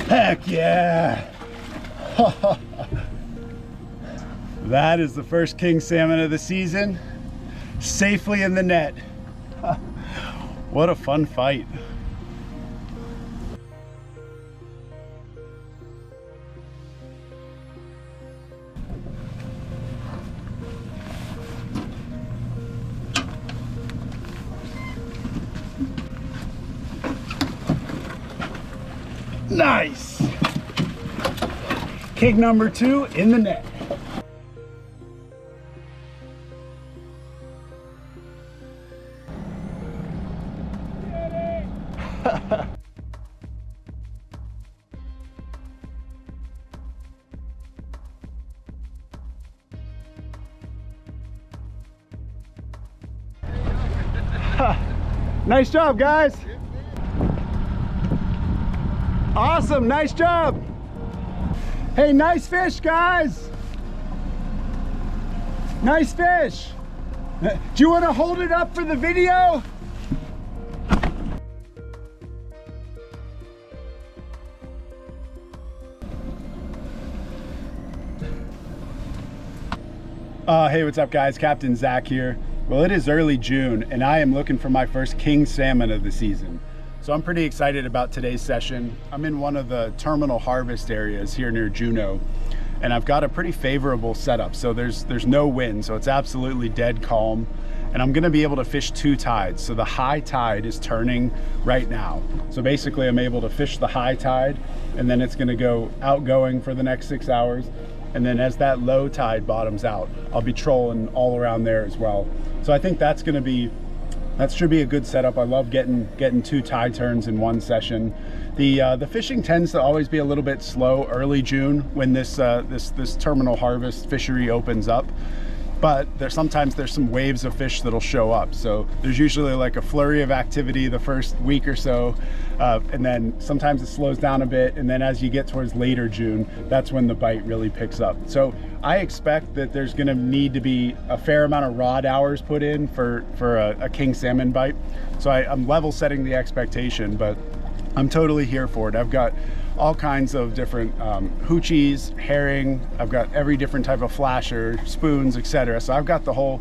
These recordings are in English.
Heck yeah! That is the first king salmon of the season, safely in the net. What a fun fight. Nice! King number 2 in the net. Nice job, guys. Awesome, nice job. Hey, nice fish, guys. Nice fish. Do you want to hold it up for the video? Hey, what's up, guys? Captain Zach here. Well, it is early June and I am looking for my first king salmon of the season. So I'm pretty excited about today's session. I'm in one of the terminal harvest areas here near Juneau, and I've got a pretty favorable setup. So there's no wind, so it's absolutely dead calm. And I'm gonna be able to fish 2 tides. So the high tide is turning right now. So basically I'm able to fish the high tide, and then it's gonna go outgoing for the next 6 hours. And then as that low tide bottoms out, I'll be trolling all around there as well. So I think that should be a good setup. I love getting 2 tide turns in one session. The fishing tends to always be a little bit slow early June when this terminal harvest fishery opens up. But sometimes there's some waves of fish that'll show up. So there's usually like a flurry of activity the first week or so, and then sometimes it slows down a bit, and then as you get towards later June, that's when the bite really picks up. So I expect that there's gonna need to be a fair amount of rod hours put in for a king salmon bite. So I'm level setting the expectation, but I'm totally here for it. I've got all kinds of different hoochies, herring. I've got every different type of flasher, spoons, etc. So I've got the whole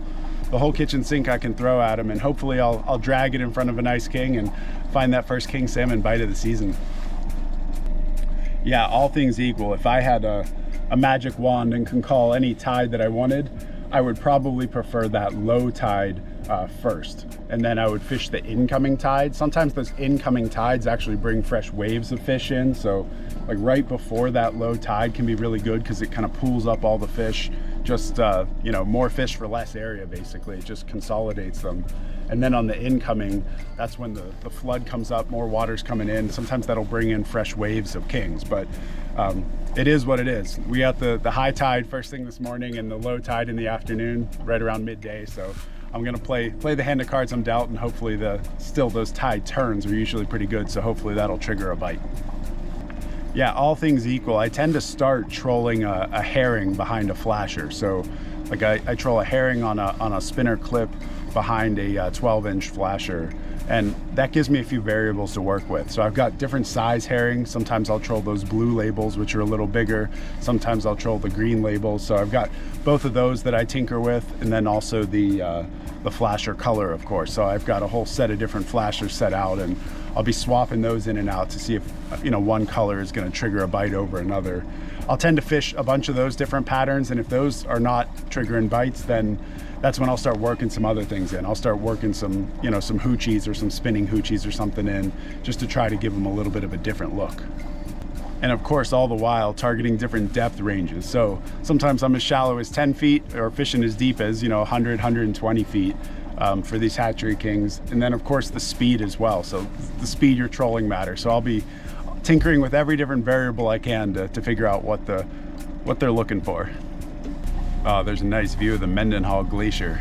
kitchen sink I can throw at them, and hopefully I'll drag it in front of a nice king and find that first king salmon bite of the season. Yeah, all things equal, if I had a magic wand and can call any tide that I wanted, I would probably prefer that low tide first, and then I would fish the incoming tide. Sometimes those incoming tides actually bring fresh waves of fish in, so like right before that low tide can be really good because it kind of pools up all the fish, just you know, more fish for less area. Basically it just consolidates them. And then on the incoming, that's when the flood comes up, more water's coming in. Sometimes that'll bring in fresh waves of kings, but it is what it is. We got the high tide first thing this morning and the low tide in the afternoon right around midday. So I'm gonna play the hand of cards I'm dealt, and hopefully still those tide turns are usually pretty good, so hopefully that'll trigger a bite. Yeah, all things equal, I tend to start trolling a herring behind a flasher. So like I troll a herring on a spinner clip behind a 12-inch flasher, and that gives me a few variables to work with. So I've got different size herrings. Sometimes I'll troll those blue labels, which are a little bigger. Sometimes I'll troll the green labels. So I've got both of those that I tinker with, and then also the flasher color, of course. So I've got a whole set of different flashers set out, and I'll be swapping those in and out to see if, you know, one color is going to trigger a bite over another. I'll tend to fish a bunch of those different patterns, and if those are not triggering bites, then that's when I'll start working some other things in. I'll start working some, you know, some hoochies or some spinning hoochies or something in, just to try to give them a little bit of a different look. And of course, all the while targeting different depth ranges. So sometimes I'm as shallow as 10 feet or fishing as deep as, you know, 100, 120 feet for these hatchery kings. And then of course the speed as well. So the speed you're trolling matters. So I'll be tinkering with every different variable I can to figure out what they're looking for. There's a nice view of the Mendenhall Glacier.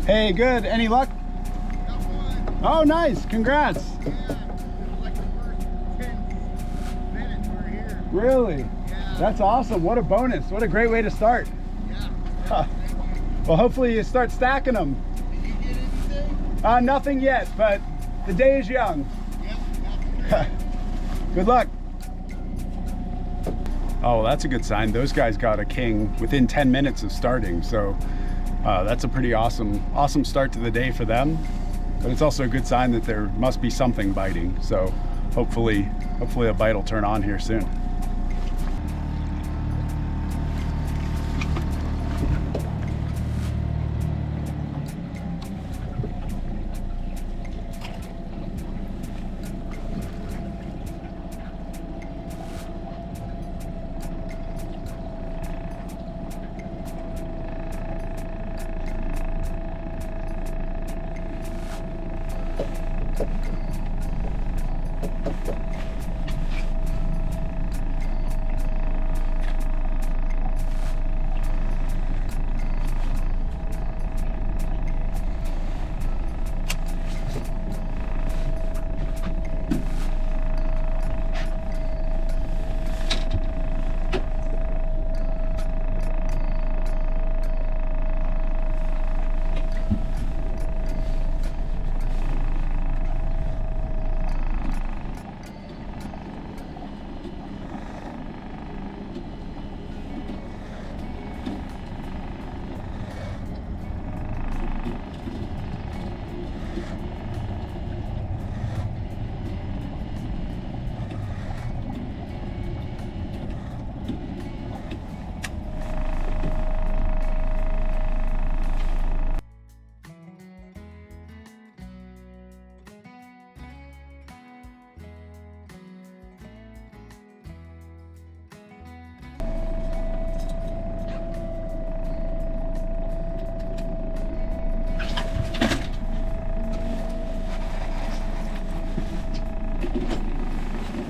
Hey, good. Any luck? Got one. Oh, nice. Congrats. Yeah, like the first 10 minutes we're here. Really? Yeah. That's awesome. What a bonus. What a great way to start. Yeah. Huh. Thank you. Well, hopefully you start stacking them. Did you get anything? Nothing yet, but the day is young. Yep. Good luck. Oh, well, that's a good sign. Those guys got a king within 10 minutes of starting. So that's a pretty awesome start to the day for them. But it's also a good sign that there must be something biting. So hopefully a bite will turn on here soon.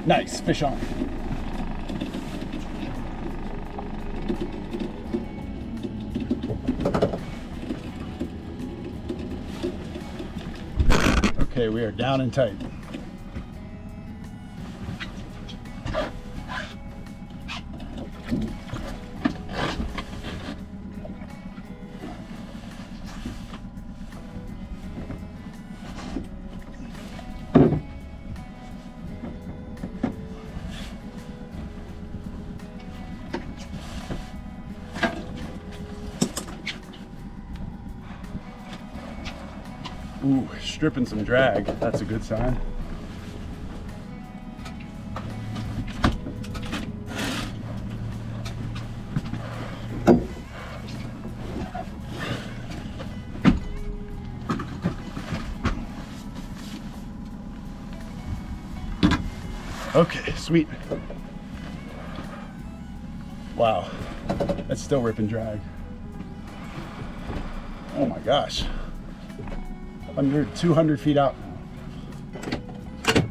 Nice, fish on. Okay, we are down and tight. Ooh, stripping some drag. That's a good sign. Okay, sweet. Wow, that's still ripping drag. Oh my gosh. Under 200 feet out now.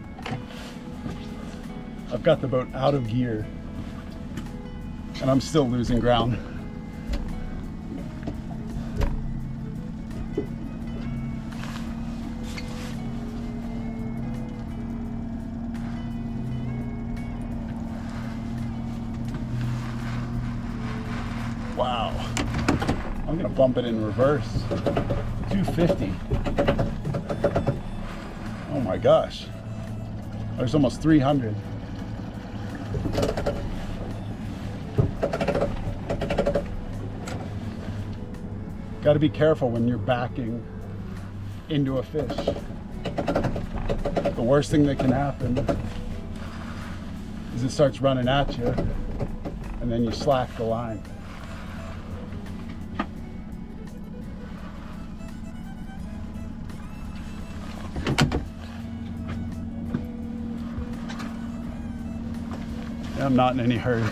I've got the boat out of gear and I'm still losing ground. Wow. I'm gonna bump it in reverse. 250. Oh my gosh. There's almost 300. Got to be careful when you're backing into a fish. The worst thing that can happen is it starts running at you and then you slack the line. I'm not in any hurry.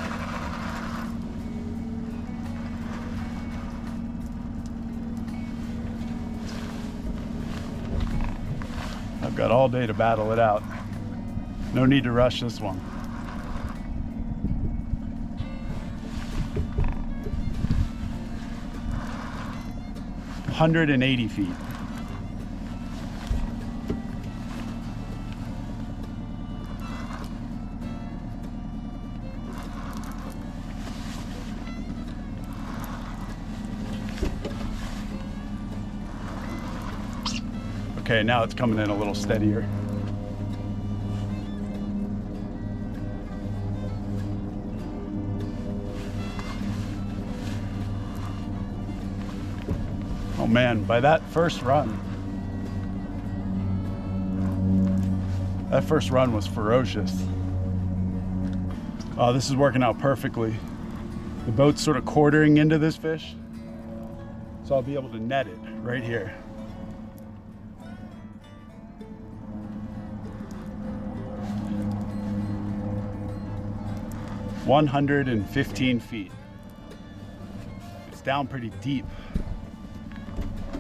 I've got all day to battle it out. No need to rush this one. $180 feet. Okay, now it's coming in a little steadier. Oh man, by that first run was ferocious. Oh, this is working out perfectly. The boat's sort of quartering into this fish, so I'll be able to net it right here. "115 feet. It's down pretty deep,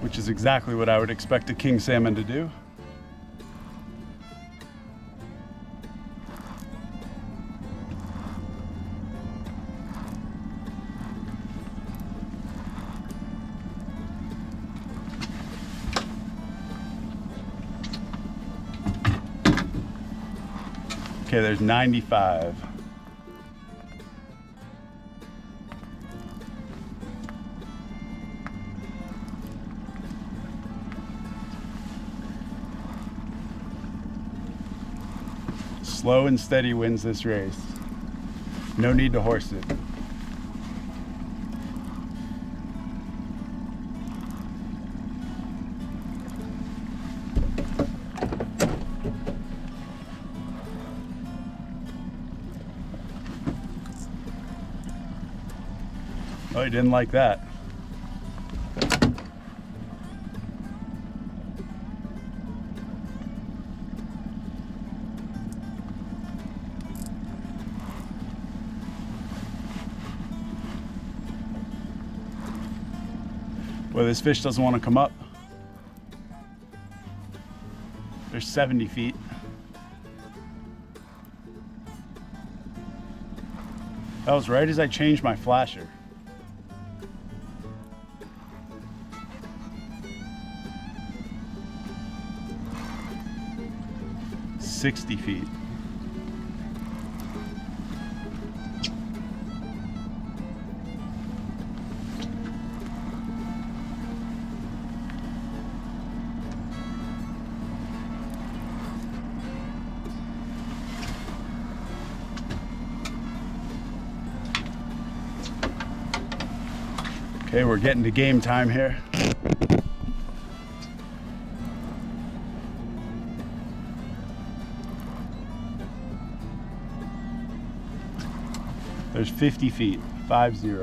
which is exactly what I would expect a king salmon to do. Okay, there's 95. Slow and steady wins this race. No need to horse it. Oh, he didn't like that. Well, this fish doesn't want to come up. There's 70 feet. That was right as I changed my flasher. "60 feet. Okay, we're getting to game time here. There's 50 feet, 50.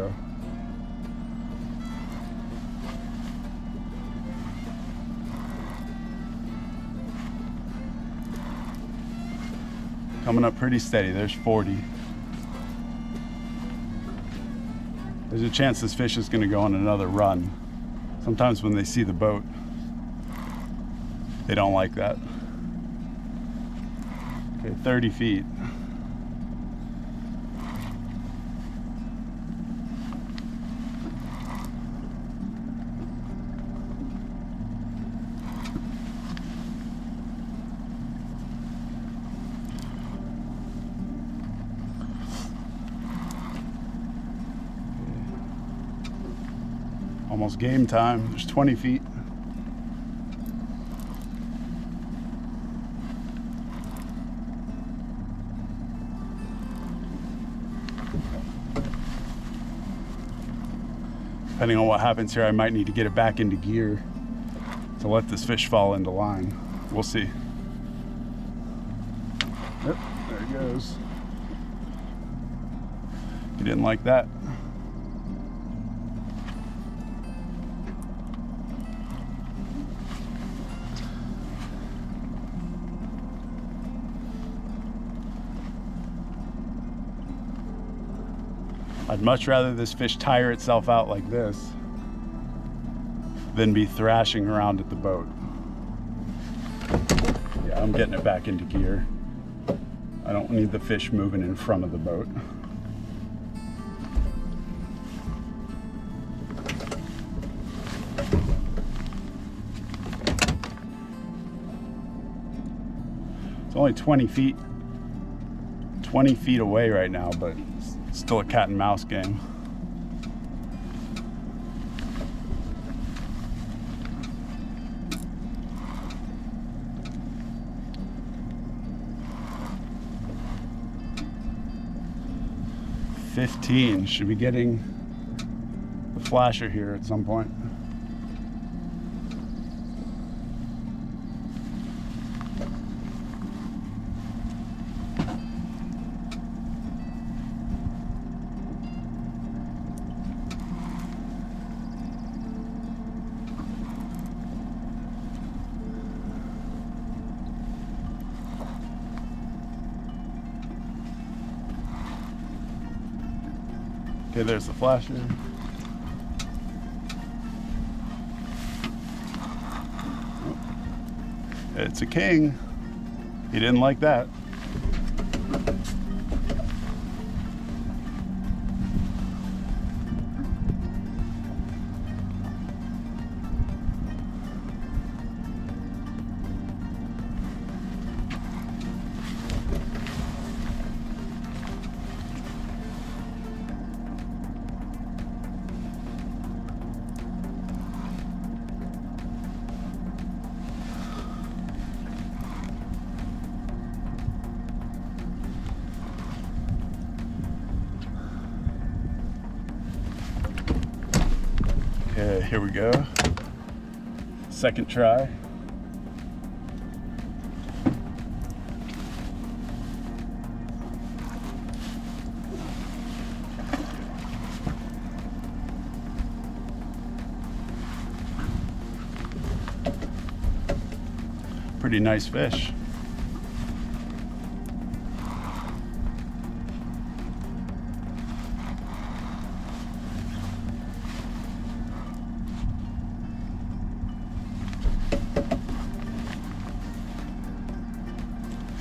Coming up pretty steady, there's 40. There's a chance this fish is gonna go on another run. Sometimes when they see the boat, they don't like that. Okay, 30 feet. Almost game time. There's 20 feet. Depending on what happens here, I might need to get it back into gear to let this fish fall into line. We'll see. Yep, there he goes. He didn't like that. I'd much rather this fish tire itself out like this than be thrashing around at the boat. Yeah, I'm getting it back into gear. I don't need the fish moving in front of the boat. It's only 20 feet away right now, but it's still a cat and mouse game. 15. Should be getting the flasher here at some point. Okay, there's the flasher. Oh, it's a king. He didn't like that. Okay, here we go. Second try. Pretty nice fish.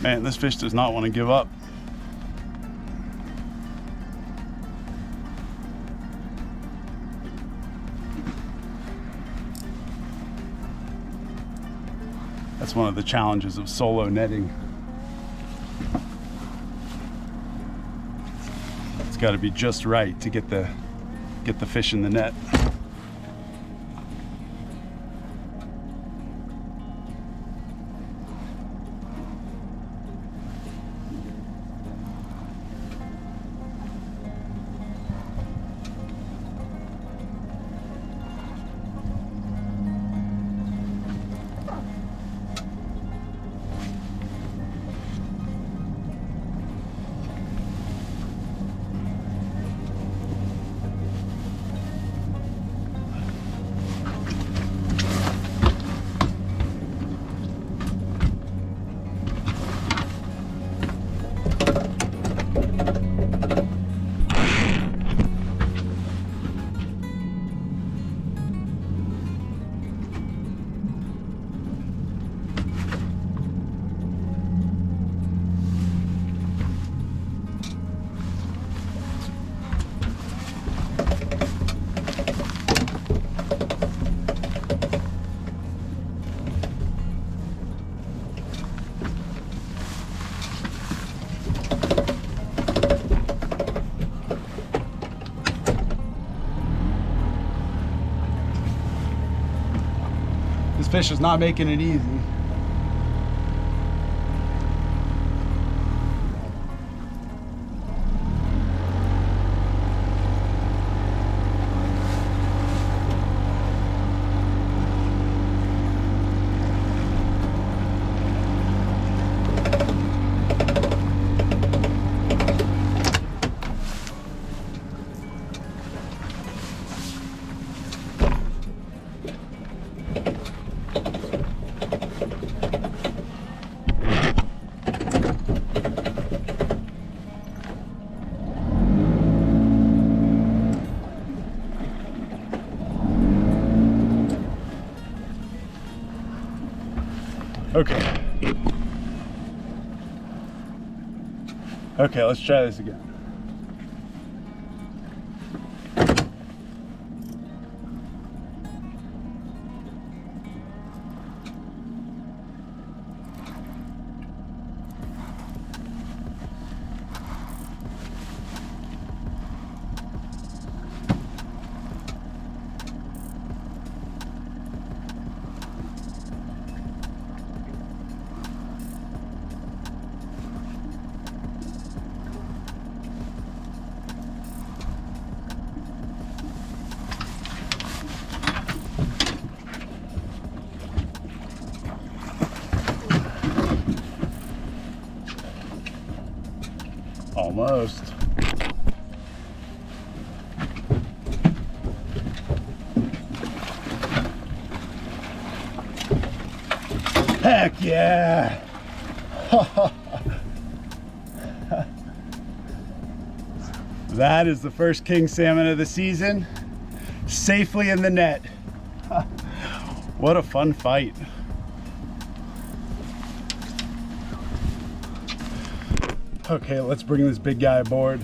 Man, this fish does not want to give up. That's one of the challenges of solo netting. It's got to be just right to get the fish in the net. This fish is not making it easy. Okay. Okay, let's try this again. Almost. Heck yeah! That is the first king salmon of the season, safely in the net. What a fun fight. Okay, let's bring this big guy aboard.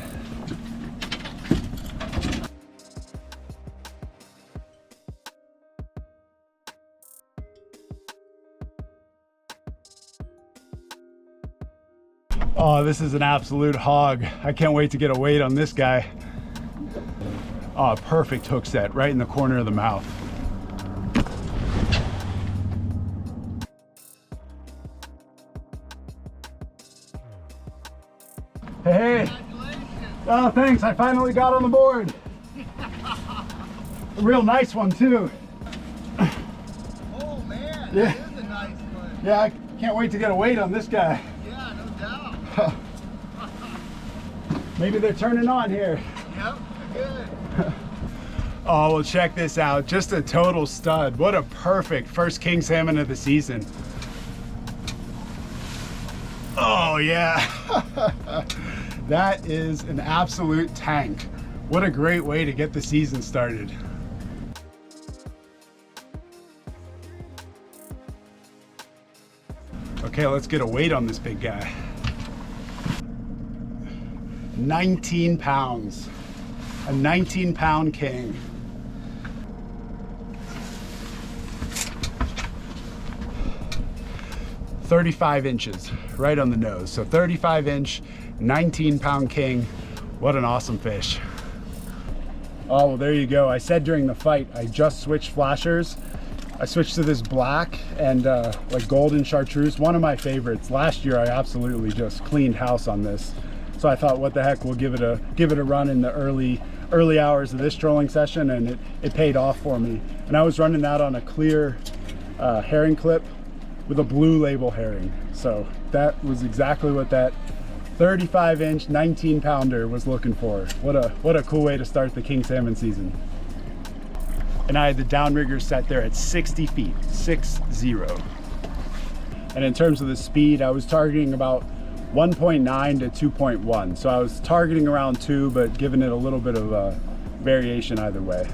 Oh, this is an absolute hog. I can't wait to get a weight on this guy. Oh, perfect hook set right in the corner of the mouth. Hey. Oh, thanks. I finally got on the board. A real nice one, too. Oh, man. Yeah. That is a nice one. Yeah, I can't wait to get a weight on this guy. Yeah, no doubt. Maybe they're turning on here. Yep, good. Oh, well, check this out. Just a total stud. What a perfect first king salmon of the season. Oh, yeah. That is an absolute tank. What a great way to get the season started. Okay, let's get a weight on this big guy. 19 pounds. A 19-pound king. "35 inches, right on the nose. So 35-inch, 19-pound king. What an awesome fish. Oh, well, there you go. I said during the fight, I just switched flashers. I switched to this black and like golden chartreuse, one of my favorites. Last year, I absolutely just cleaned house on this. So I thought, what the heck, we'll give it a run in the early hours of this trolling session, and it paid off for me. And I was running that on a clear herring clip with a blue label herring. So that was exactly what that 35-inch 19-pounder was looking for. What a cool way to start the king salmon season. And I had the downrigger set there at 60 feet, 6-0. And in terms of the speed, I was targeting about 1.9 to 2.1. So I was targeting around 2, but giving it a little bit of variation either way.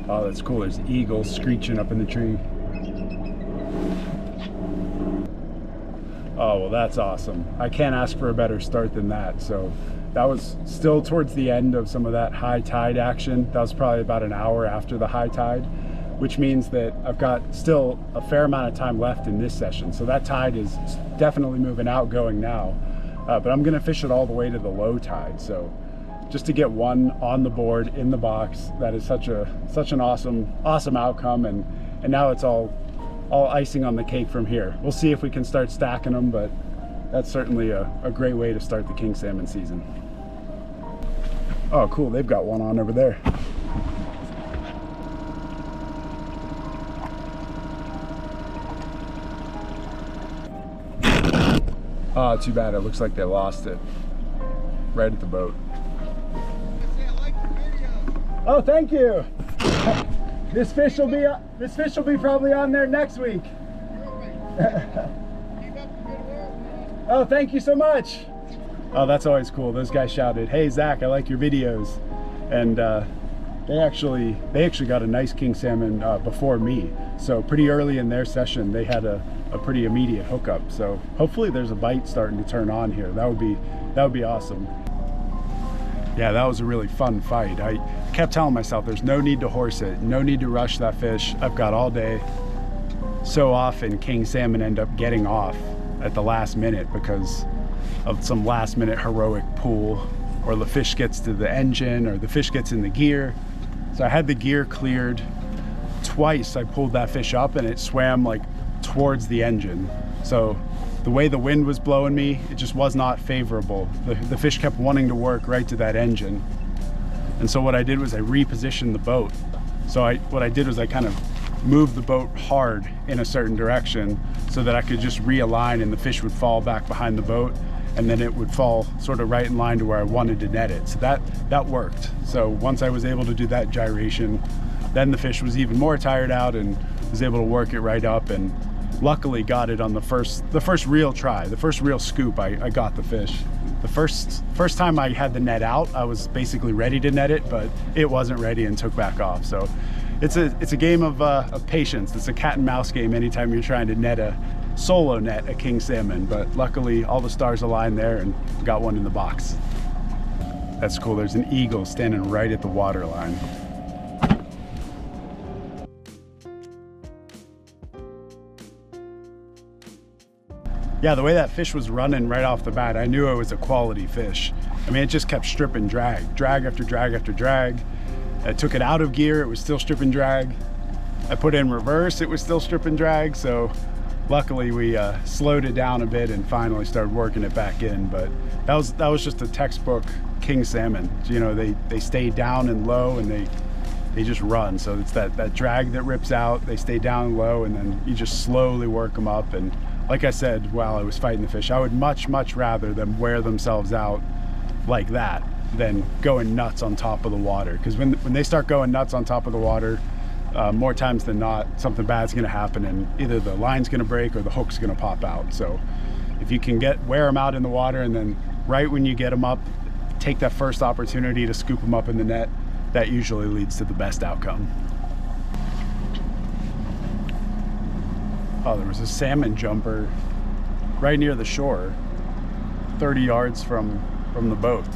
Oh, that's cool. There's eagles screeching up in the tree. Oh, well, that's awesome. I can't ask for a better start than that. So that was still towards the end of some of that high tide action. That was probably about an hour after the high tide, which means that I've got still a fair amount of time left in this session. So that tide is definitely moving outgoing now, but I'm gonna fish it all the way to the low tide. So just to get one on the board in the box, that is such an awesome outcome. And now it's all icing on the cake from here. We'll see if we can start stacking them, but that's certainly a great way to start the king salmon season. Oh, cool, they've got one on over there. Oh, too bad, it looks like they lost it right at the boat. I like the video. Oh, thank you. This fish will be probably on there next week. Keep up the good work, man. Oh, thank you so much. Oh, that's always cool. Those guys shouted, "Hey Zach, I like your videos," and they actually got a nice king salmon before me. So pretty early in their session, they had a pretty immediate hookup. So hopefully there's a bite starting to turn on here. That would be awesome. Yeah, that was a really fun fight. I kept telling myself there's no need to horse it, no need to rush that fish. I've got all day. So often king salmon end up getting off at the last minute because of some last minute heroic pull, or the fish gets to the engine, or the fish gets in the gear. So I had the gear cleared. Twice I pulled that fish up and it swam like towards the engine. So the way the wind was blowing me, it just was not favorable. The fish kept wanting to work right to that engine. And so what I did was I repositioned the boat. So what I did was I kind of moved the boat hard in a certain direction so that I could just realign and the fish would fall back behind the boat, and then it would fall sort of right in line to where I wanted to net it. So that worked. So once I was able to do that gyration, then the fish was even more tired out and was able to work it right up, and luckily got it on the first real try, the first real scoop. I got the fish. The first time I had the net out, I was basically ready to net it, but it wasn't ready and took back off. So it's a game of patience. It's a cat and mouse game anytime you're trying to net a solo net a king salmon, but luckily all the stars aligned there and got one in the box. That's cool. There's an eagle standing right at the water line. Yeah, the way that fish was running right off the bat, I knew it was a quality fish. I mean, it just kept stripping drag after drag after drag. I took it out of gear, it was still stripping drag. I put it in reverse, it was still stripping drag. So luckily we slowed it down a bit and finally started working it back in. But that was just a textbook king salmon. You know, they stay down and low and they just run. So it's that drag that rips out, they stay down and low, and then you just slowly work them up. And like I said, while I was fighting the fish, I would much rather them wear themselves out like that than going nuts on top of the water. Because when they start going nuts on top of the water, more times than not, something bad's gonna happen, and either the line's gonna break or the hook's gonna pop out. So if you can wear them out in the water, and then right when you get them up, take that first opportunity to scoop them up in the net, that usually leads to the best outcome. Oh, there was a salmon jumper right near the shore, 30 yards from the boat.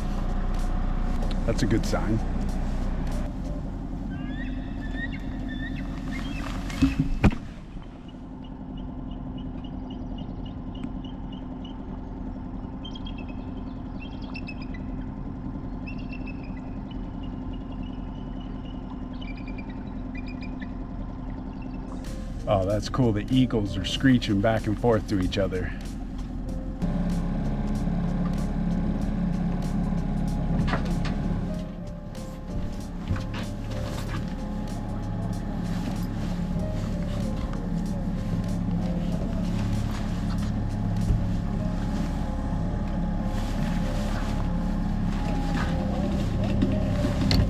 That's a good sign. Oh, that's cool. The eagles are screeching back and forth to each other.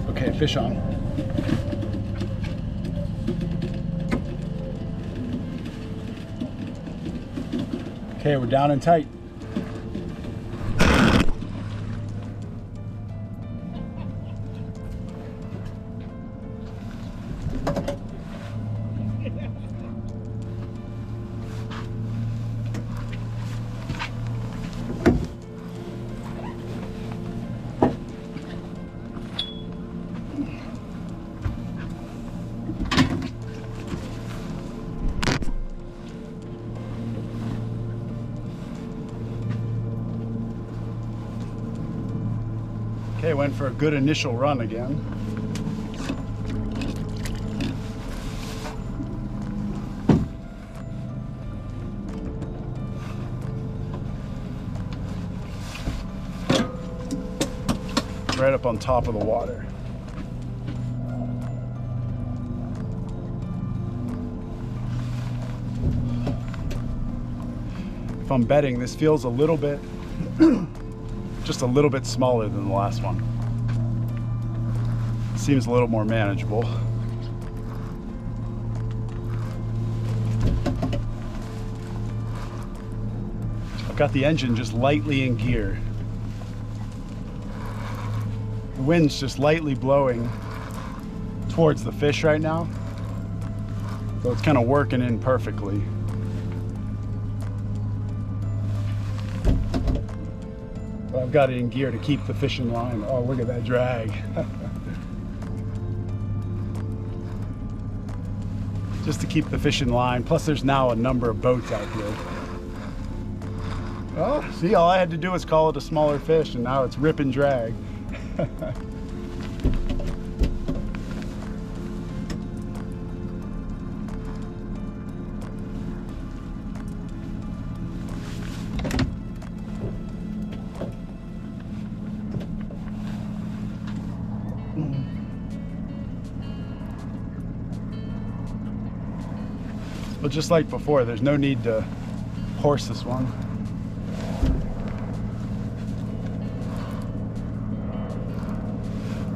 Okay, fish on. Okay, we're down and tight. Okay, went for a good initial run again. Right up on top of the water. If I'm betting, this feels a little bit just a little bit smaller than the last one. Seems a little more manageable. I've got the engine just lightly in gear. The wind's just lightly blowing towards the fish right now, so it's kind of working in perfectly. I've got it in gear to keep the fish in line. Oh, look at that drag. Just to keep the fish in line. Plus there's now a number of boats out here. Oh, see, all I had to do was call it a smaller fish, and now it's rip and drag. But just like before, there's no need to horse this one.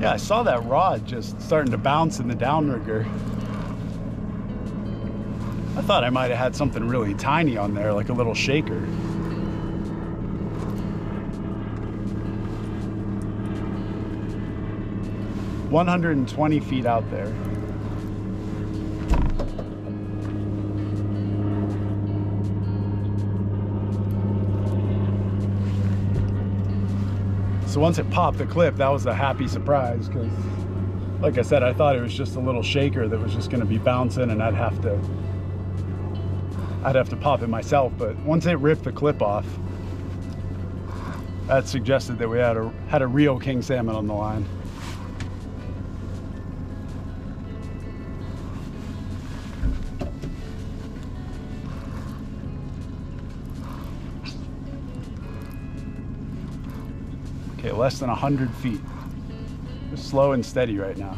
Yeah, I saw that rod just starting to bounce in the downrigger. I thought I might have had something really tiny on there, like a little shaker. "120 feet out there." So once it popped the clip, that was a happy surprise, because like I said, I thought it was just a little shaker that was just going to be bouncing and I'd have to pop it myself. But once it ripped the clip off, that suggested that we had a real king salmon on the line. Okay, less than 100 feet. Just slow and steady right now.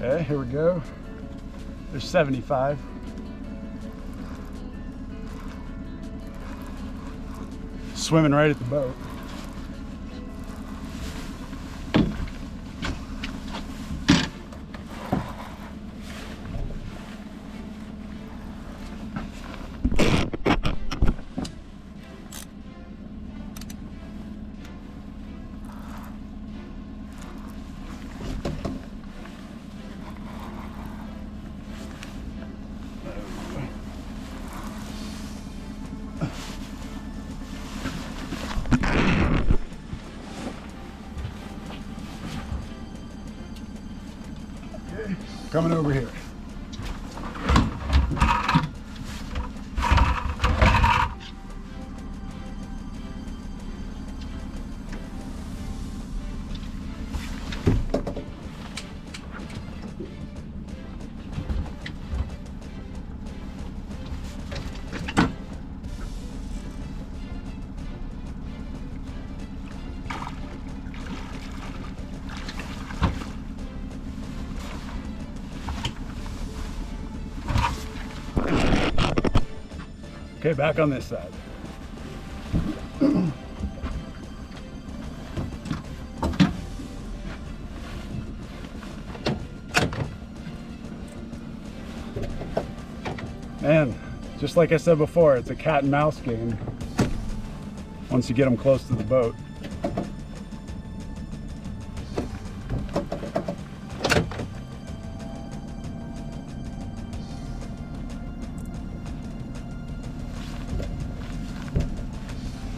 Okay, here we go. There's 75. Swimming right at the boat. Coming over here. Okay, back on this side. Man, just like I said before, it's a cat and mouse game once you get them close to the boat.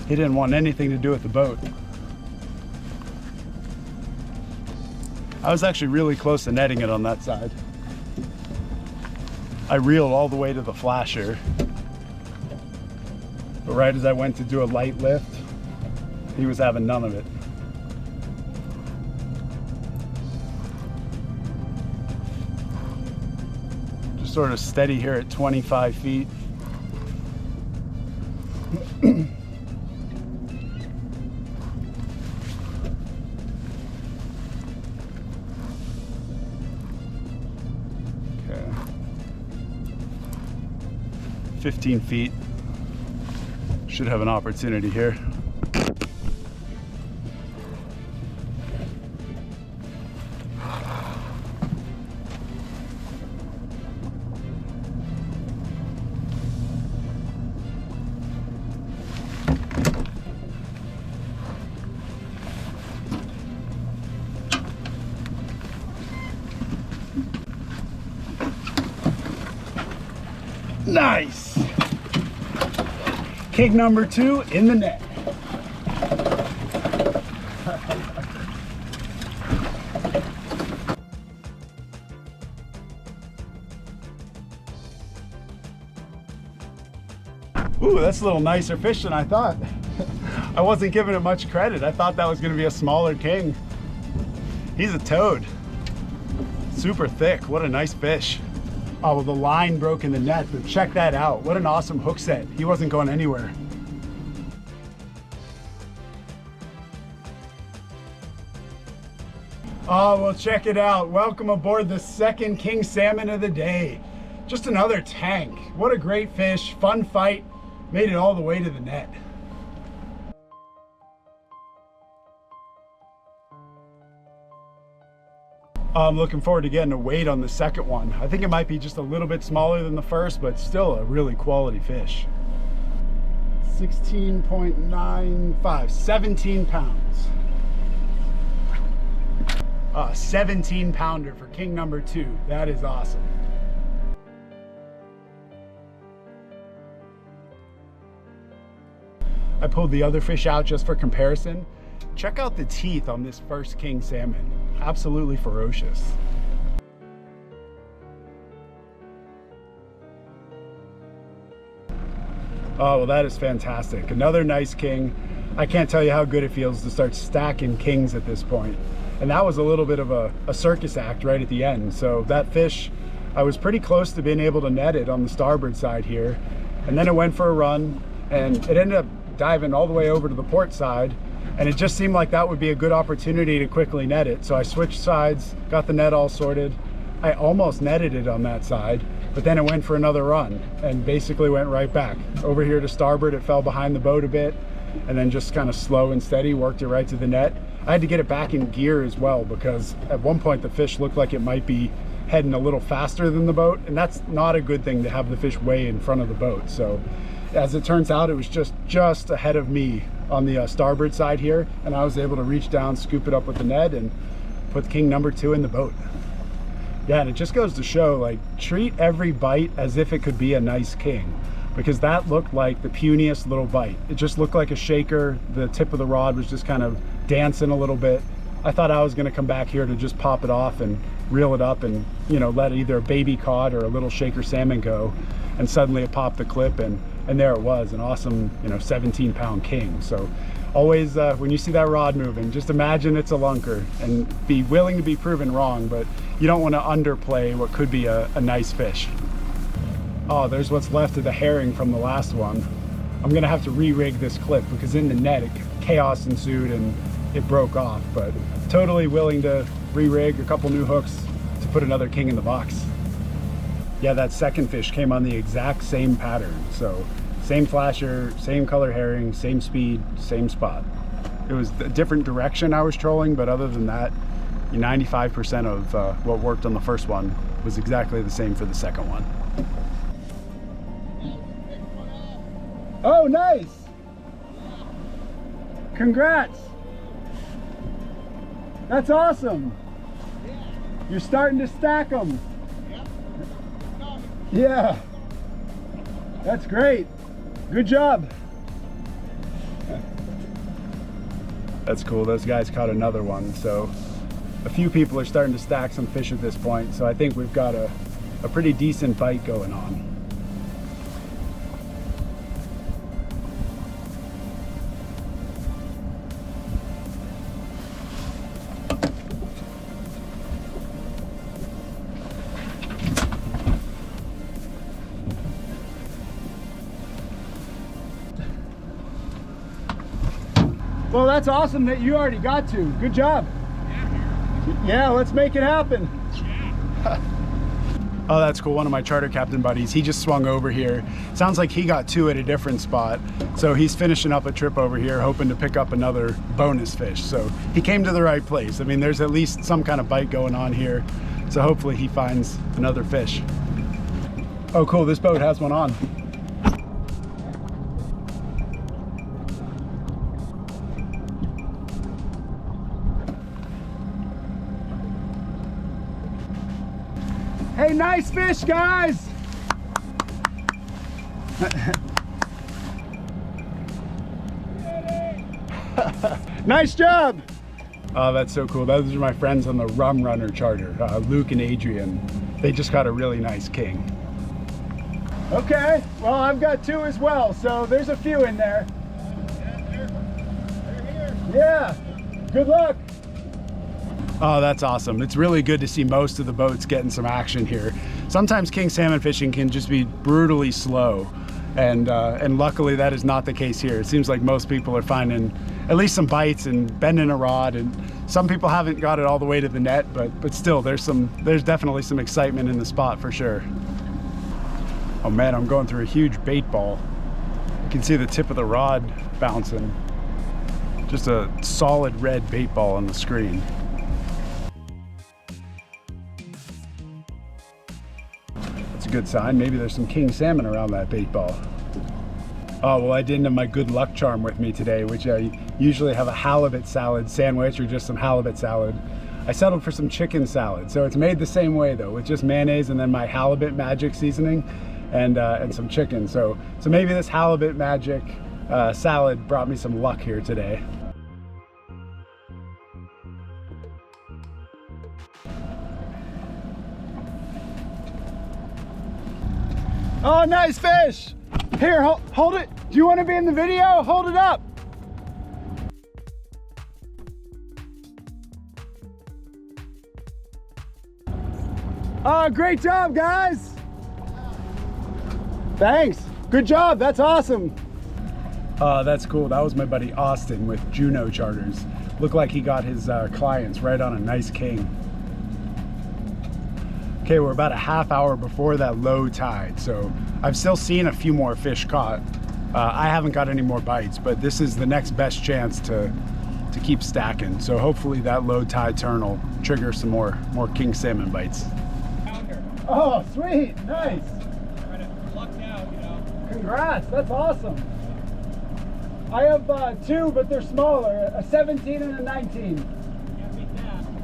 He didn't want anything to do with the boat. I was actually really close to netting it on that side. I reeled all the way to the flasher, but right as I went to do a light lift, he was having none of it. Just sort of steady here at 25 feet. Okay. 15 feet. Should have an opportunity here. Nice! King number 2 in the net. Ooh, that's a little nicer fish than I thought. I wasn't giving it much credit. I thought that was gonna be a smaller king. He's a toad. Super thick, what a nice fish. Oh, well, the line broke in the net, but check that out. What an awesome hook set. He wasn't going anywhere. Oh, well, check it out. Welcome aboard the second king salmon of the day. Just another tank. What a great fish, fun fight. Made it all the way to the net. I'm looking forward to getting a weight on the second one. I think it might be just a little bit smaller than the first, but still a really quality fish. 16.95, 17 pounds. 17 pounder for king number 2. That is awesome. I pulled the other fish out just for comparison. Check out the teeth on this first king salmon. Absolutely ferocious. Oh, well, that is fantastic. Another nice king. I can't tell you how good it feels to start stacking kings at this point. And that was a little bit of a circus act right at the end. So that fish, I was pretty close to being able to net it on the starboard side here. And then it went for a run and it ended up diving all the way over to the port side. And it just seemed like that would be a good opportunity to quickly net it. So I switched sides, got the net all sorted. I almost netted it on that side, but then it went for another run and basically went right back. Over here to starboard, it fell behind the boat a bit and then just kind of slow and steady worked it right to the net. I had to get it back in gear as well because at one point the fish looked like it might be heading a little faster than the boat, and that's not a good thing to have the fish way in front of the boat. So as it turns out, it was just ahead of me on the starboard side here, and I was able to reach down, scoop it up with the net, and put king number 2 in the boat. Yeah, and it just goes to show, like, treat every bite as if it could be a nice king, because that looked like the puniest little bite. It just looked like a shaker. The tip of the rod was just kind of dancing a little bit. I thought I was going to come back here to just pop it off and reel it up and, you know, let either a baby cod or a little shaker salmon go, and suddenly it popped the clip, and there it was, an awesome, you know, 17-pound king. So always when you see that rod moving, just imagine it's a lunker and be willing to be proven wrong, but you don't want to underplay what could be a nice fish. Oh, there's what's left of the herring from the last one. I'm gonna have to re-rig this clip because in the net chaos ensued and it broke off, but totally willing to re-rig a couple new hooks to put another king in the box. Yeah, that second fish came on the exact same pattern. So same flasher, same color herring, same speed, same spot. It was a different direction I was trolling, but other than that, 95% of what worked on the first one was exactly the same for the second one. Oh, nice! Congrats! That's awesome! You're starting to stack them. Yeah, that's great. Good job. That's cool. Those guys caught another one. So a few people are starting to stack some fish at this point. So I think we've got a pretty decent bite going on. Well, that's awesome that you already got to. Good job. Yeah, let's make it happen. Oh, that's cool. One of my charter captain buddies, he just swung over here. Sounds like he got 2 at a different spot. So he's finishing up a trip over here, hoping to pick up another bonus fish. So he came to the right place. I mean, there's at least some kind of bite going on here. So hopefully he finds another fish. Oh, cool. This boat has one on. Hey, nice fish, guys! Nice job! Oh, that's so cool. Those are my friends on the Rum Runner charter, Luke and Adrian. They just got a really nice king. Okay, well, I've got 2 as well, so there's a few in there. Yeah, they're here. Yeah, good luck. Oh, that's awesome. It's really good to see most of the boats getting some action here. Sometimes king salmon fishing can just be brutally slow, and luckily that is not the case here. It seems like most people are finding at least some bites and bending a rod, and some people haven't got it all the way to the net, but still there's definitely some excitement in the spot for sure. Oh man, I'm going through a huge bait ball. You can see the tip of the rod bouncing. Just a solid red bait ball on the screen. That's a good sign. Maybe there's some king salmon around that bait ball. Oh, well, I didn't have my good luck charm with me today, which I usually have a halibut salad sandwich or just some halibut salad. I settled for some chicken salad. So it's made the same way though, with just mayonnaise and then my halibut magic seasoning and some chicken. So maybe this halibut magic salad brought me some luck here today. Oh, nice fish! Here, hold it. Do you want to be in the video? Hold it up. Great job, guys. Thanks. Good job. That's awesome. That's cool. That was my buddy Austin with Juneau Charters. Looked like he got his clients right on a nice king. Okay, we're about a half hour before that low tide, so I've still seen a few more fish caught. I haven't got any more bites, but this is the next best chance to keep stacking. So hopefully that low tide turn will trigger some more king salmon bites. Oh, sweet, nice. Kind of lucked out, you know. Congrats, that's awesome. I have 2, but they're smaller, a 17 and a 19.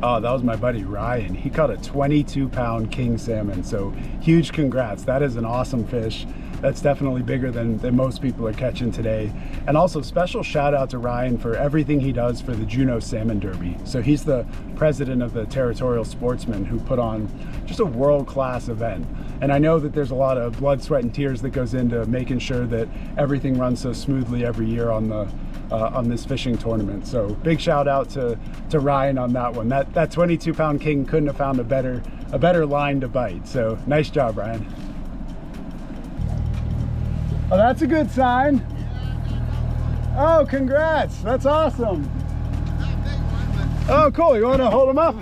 Oh, that was my buddy Ryan. He caught a 22-pound king salmon, so huge congrats. That is an awesome fish. That's definitely bigger than most people are catching today. And also special shout out to Ryan for everything he does for the Juneau Salmon Derby. So he's the president of the Territorial Sportsmen who put on just a world-class event. And I know that there's a lot of blood, sweat, and tears that goes into making sure that everything runs so smoothly every year on this fishing tournament. So big shout out to Ryan on that one. That 22-pound king couldn't have found a better line to bite. So nice job, Ryan. Oh, that's a good sign. Oh, congrats. That's awesome. Oh, cool. You want to hold them up?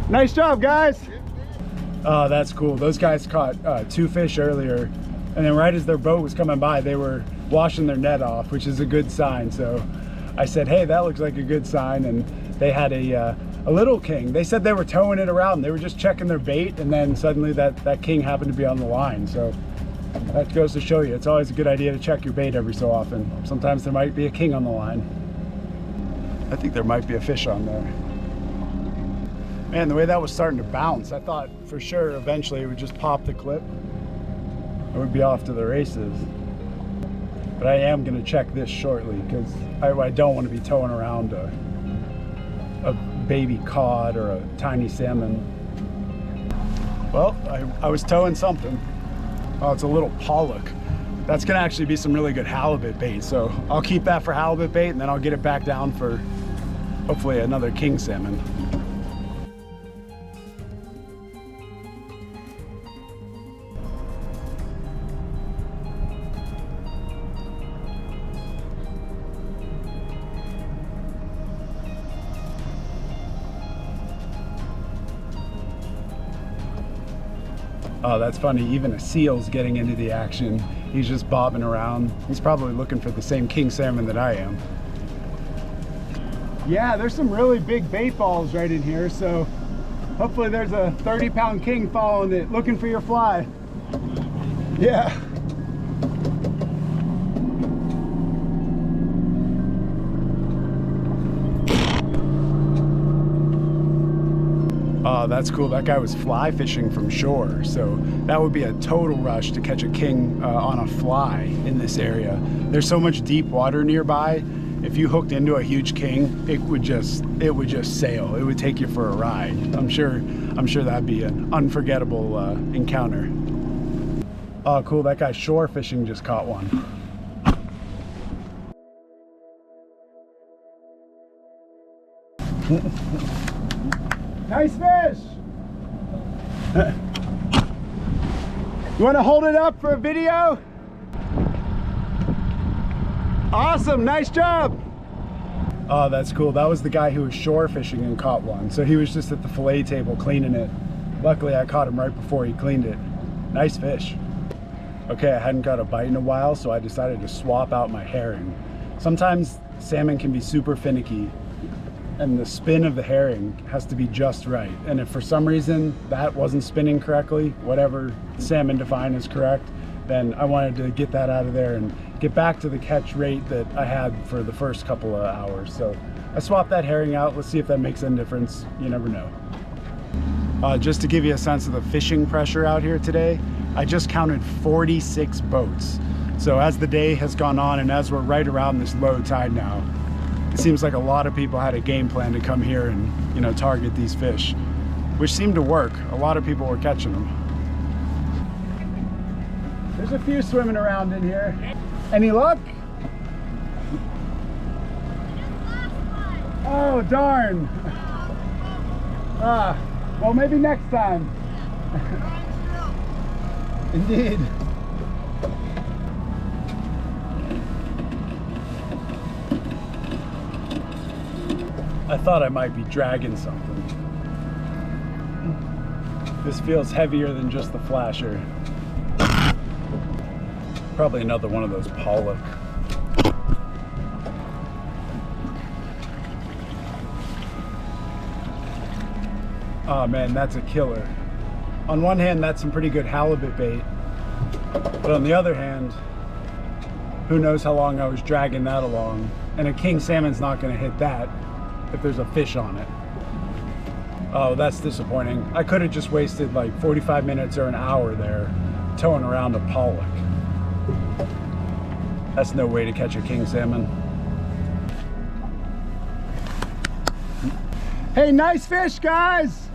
Nice job, guys. Oh, that's cool. Those guys caught 2 fish earlier, and then right as their boat was coming by, they were washing their net off, which is a good sign. So I said, hey, that looks like a good sign. And they had a little king. They said they were towing it around. They were just checking their bait, and then suddenly that king happened to be on the line. So that goes to show you, it's always a good idea to check your bait every so often. Sometimes there might be a king on the line. I think there might be a fish on there. Man, the way that was starting to bounce, I thought for sure eventually it would just pop the clip. It would be off to the races. But I am going to check this shortly because I don't want to be towing around a baby cod or a tiny salmon. Well, I was towing something. Oh, it's a little pollock. That's going to actually be some really good halibut bait. So I'll keep that for halibut bait, and then I'll get it back down for hopefully another king salmon. Oh, that's funny. Even a seal's getting into the action. He's just bobbing around. He's probably looking for the same king salmon that I am. Yeah, there's some really big bait balls right in here, so hopefully there's a 30-pound king following it, looking for your fly. Yeah. Oh, that's cool. That guy was fly fishing from shore, so that would be a total rush to catch a king on a fly in this area. There's so much deep water nearby, if you hooked into a huge king, it would just sail. It would take you for a ride. I'm sure that'd be an unforgettable encounter. Oh, cool! That guy shore fishing just caught one. Nice fish! You want to hold it up for a video? Awesome, nice job! Oh, that's cool. That was the guy who was shore fishing and caught one. So he was just at the fillet table cleaning it. Luckily, I caught him right before he cleaned it. Nice fish. Okay, I hadn't got a bite in a while, so I decided to swap out my herring. Sometimes salmon can be super finicky, and the spin of the herring has to be just right. And if for some reason that wasn't spinning correctly, whatever salmon define is correct, then I wanted to get that out of there and get back to the catch rate that I had for the first couple of hours. So I swapped that herring out. Let's see if that makes any difference. You never know. Just to give you a sense of the fishing pressure out here today, I just counted 46 boats. So as the day has gone on and as we're right around this low tide now, it seems like a lot of people had a game plan to come here and, you know, target these fish, which seemed to work. A lot of people were catching them. There's a few swimming around in here. Any luck? Oh, darn. Well, maybe next time. Indeed. I thought I might be dragging something. This feels heavier than just the flasher. Probably another one of those pollock. Oh man, that's a killer. On one hand, that's some pretty good halibut bait, but on the other hand, who knows how long I was dragging that along, and a king salmon's not going to hit that if there's a fish on it. Oh, that's disappointing. I could have just wasted like 45 minutes or an hour there towing around a pollock. That's no way to catch a king salmon. Hey, nice fish, guys!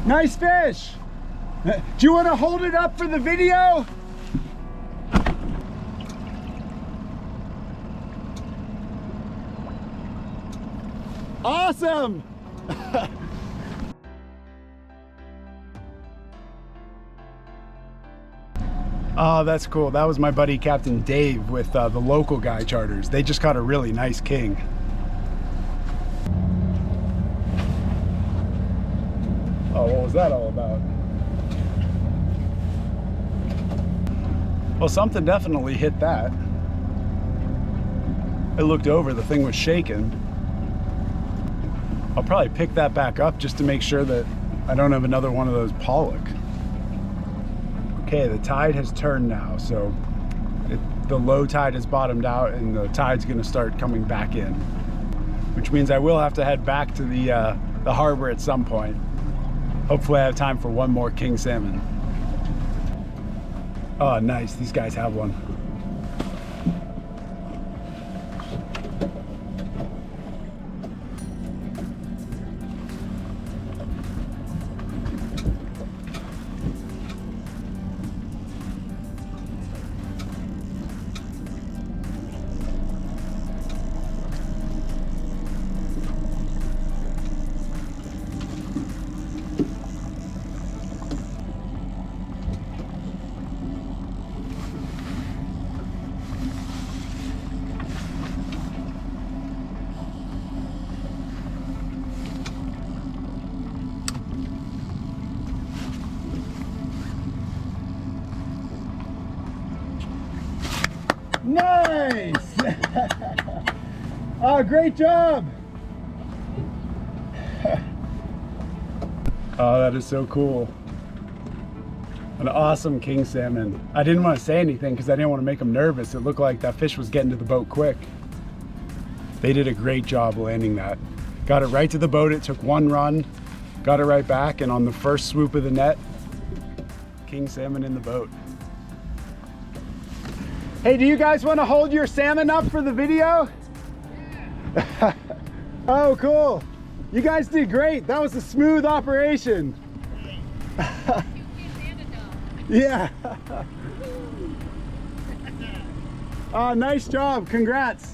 Nice fish! Do you want to hold it up for the video? Awesome! Oh, that's cool. That was my buddy Captain Dave with the local guy charters. They just caught a really nice king. Oh, what was that all about? Well, something definitely hit that. I looked over, the thing was shaking. I'll probably pick that back up just to make sure that I don't have another one of those pollock. Okay, the tide has turned now, so the low tide has bottomed out and the tide's gonna start coming back in, which means I will have to head back to the harbor at some point. Hopefully I have time for one more king salmon. Oh, nice, these guys have one. Nice! Oh, great job! Oh, that is so cool. An awesome king salmon. I didn't want to say anything because I didn't want to make them nervous. It looked like that fish was getting to the boat quick. They did a great job landing that. Got it right to the boat. It took one run, got it right back, and on the first swoop of the net, king salmon in the boat. Hey, do you guys want to hold your salmon up for the video? Oh, cool. You guys did great. That was a smooth operation. Yeah. Nice job. Congrats.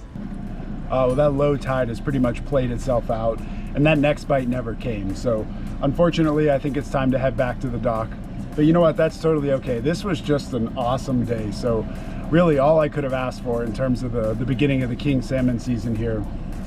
Oh, that low tide has pretty much played itself out, and that next bite never came. So unfortunately, I think it's time to head back to the dock. But you know what? That's totally okay. This was just an awesome day. So really all I could have asked for in terms of the beginning of the king salmon season here.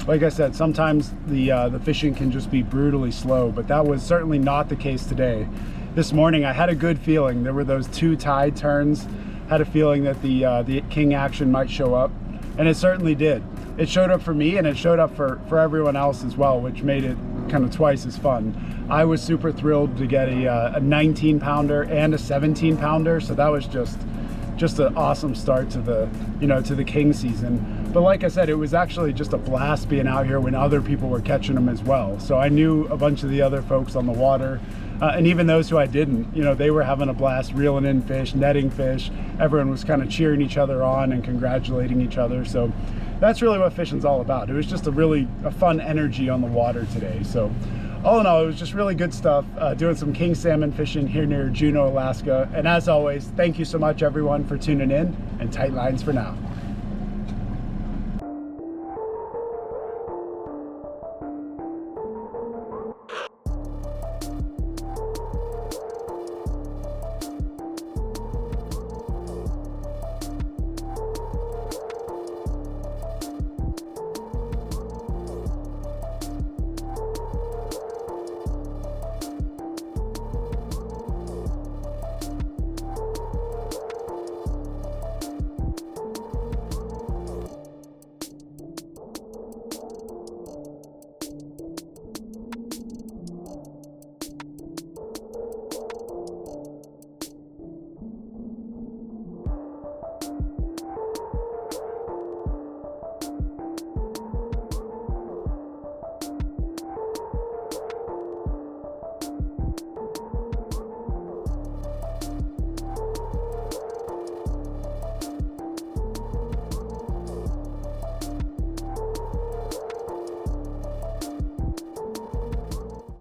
Like I said, sometimes the fishing can just be brutally slow, but that was certainly not the case today. This morning I had a good feeling. There were those 2 tide turns. Had a feeling that the king action might show up, and it certainly did. It showed up for me, and it showed up for everyone else as well, which made it kind of twice as fun. I was super thrilled to get a 19 pounder and a 17 pounder, so that was just an awesome start to the king season. But like I said, it was actually just a blast being out here when other people were catching them as well. So I knew a bunch of the other folks on the water, and even those who I didn't, they were having a blast reeling in fish, netting fish. Everyone was kind of cheering each other on and congratulating each other. So that's really what fishing's all about. It was just a fun energy on the water today. So all in all, it was just really good stuff, doing some king salmon fishing here near Juneau, Alaska. And as always, thank you so much everyone for tuning in, and tight lines for now.